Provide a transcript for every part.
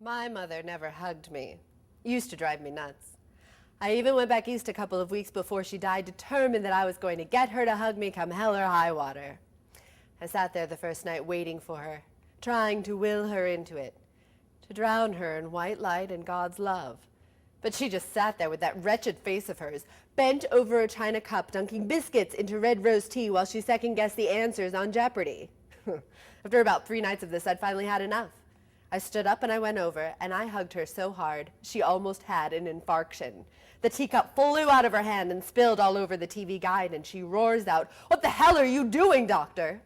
My mother never hugged me. Used to drive me nuts. I even went back east a couple of weeks before she died, determined that I was going to get her to hug me come hell or high water. I sat there the first night waiting for her, trying to will her into it, to drown her in white light and God's love. But she just sat there with that wretched face of hers, bent over a china cup, dunking biscuits into red rose tea while she second-guessed the answers on Jeopardy. After about 3 nights of this, I'd finally had enough. I stood up and I went over, and I hugged her so hard, she almost had an infarction. The teacup flew out of her hand and spilled all over the TV guide, and she roars out, "What the hell are you doing, doctor?"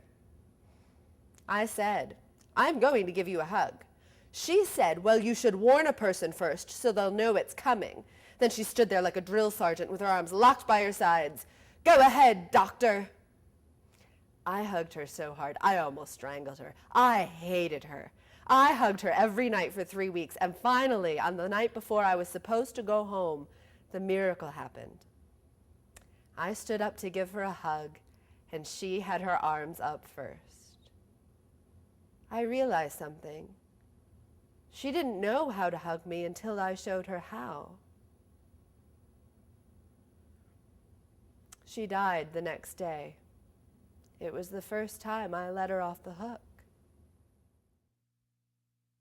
I said, "I'm going to give you a hug." She said, "Well, you should warn a person first so they'll know it's coming." Then she stood there like a drill sergeant with her arms locked by her sides. "Go ahead, doctor." I hugged her so hard, I almost strangled her. I hated her. I hugged her every night for 3 weeks, and finally, on the night before I was supposed to go home, the miracle happened. I stood up to give her a hug, and she had her arms up first. I realized something. She didn't know how to hug me until I showed her how. She died the next day. It was the first time I let her off the hook.